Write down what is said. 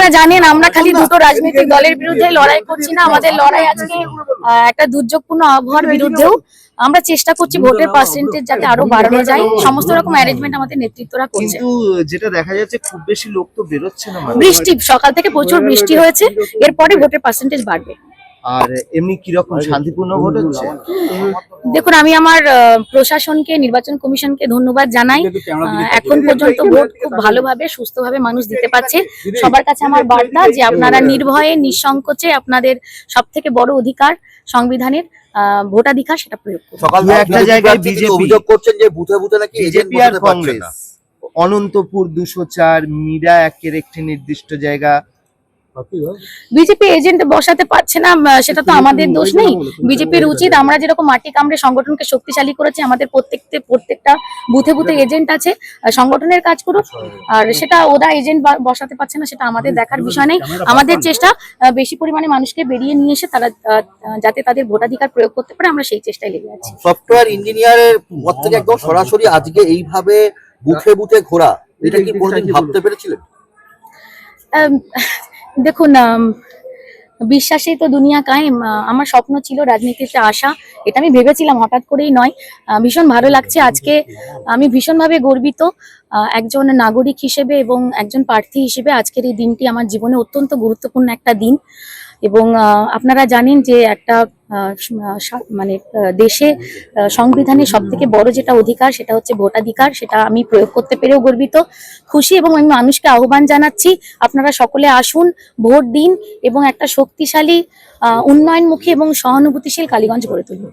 আপনারা জানেন আমরা খালি দুটো রাজনৈতিক দলের বিরুদ্ধে লড়াই করছি না, আমাদের লড়াই আজকে একটা দুর্যোগপূর্ণ আবহাওয়ার বিরুদ্ধেও। আমরা চেষ্টা করছি ভোটের পার্সেন্টেজ যাতে আরো বাড়ানো যায়, সমস্ত রকম অ্যারেঞ্জমেন্ট আমাদের নেতৃত্বরা করছে। কিন্তু যেটা দেখা যাচ্ছে খুব বেশি লোক তো বেরোচ্ছে না, বৃষ্টি সকাল থেকে প্রচুর বৃষ্টি হয়েছে, এরপরে ভোটের পার্সেন্টেজ বাড়বে। আর এমনি কি রকম শান্তিপূর্ণ ভোট হচ্ছে? দেখুন, আমি আমার প্রশাসনকে, নির্বাচন কমিশনকে ধন্যবাদ জানাই। এখন পর্যন্ত ভোট খুব ভালোভাবে সুস্থভাবে মানুষ দিতে পারছে। সবার কাছে আমার বার্তা যে আপনারা নির্ভয়ে নিঃসংকোচে আপনাদের সবথেকে বড় অধিকার সংবিধানের ভোটাধিকার সেটা প্রয়োগ করুন। সকাল থেকে একটা জায়গায় বিজেপি অভিযোগ করছেন যে বুথে বুথে নাকি বিজেপি আর কংগ্রেস অনন্তপুর 204 মীরা একের একটি নির্দিষ্ট জায়গা বিজেপি এজেন্ট বসাতে পারছে না, সেটা তো আমাদের দোষ নেই। বিজেপির উচিত, আমরা যেরকম মাটি কামড়ে সংগঠনকে শক্তিশালী করেছি, আমাদের প্রত্যেকটা বুথে বুথে এজেন্ট আছে, সংগঠনের কাজ করুক। আর সেটা ওরা এজেন্ট বসাতে পারছে না, সেটা আমাদের দেখার বিষয় নেই। আমাদের চেষ্টা বেশি পরিমাণে মানুষকে বেরিয়ে নিয়ে এসে তারা যাতে তাদের ভোটাধিকার প্রয়োগ করতে পারে, আমরা সেই চেষ্টায় লেগে আছি। সফটওয়্যার ইঞ্জিনিয়ারের পদ থেকে একদম সরাসরি আজকে এইভাবে বুথে বুথে ঘোরা, এটা কি কোনোদিন ভাবতে পেরেছিলেন? দেখুন, বিশ্বাসেই তো দুনিয়া কায়েম। আমার স্বপ্ন ছিল রাজনীতিতে আসা, এটা আমি ভেবেছিলাম, হঠাৎ করেই নয়। ভীষণ ভালো লাগছে আজকে, আমি ভীষণভাবে গর্বিত একজন নাগরিক হিসেবে এবং একজন প্রার্থী হিসেবে। আজকের এই দিনটি আমার জীবনে অত্যন্ত গুরুত্বপূর্ণ একটা দিন। এবং আপনারা জানেন যে একটা মানে দেশে সংবিধানের সব থেকে বড় যেটা অধিকার সেটা হচ্ছে ভোটাধিকার, সেটা আমি প্রয়োগ করতে পেরেও গর্বিত, খুশি। এবং আমি মানুষকে আহ্বান জানাচ্ছি, আপনারা সকলে আসুন, ভোট দিন এবং একটা শক্তিশালী উন্নয়নমুখী এবং সহানুভূতিশীল কালীগঞ্জ গড়ে তুলুন।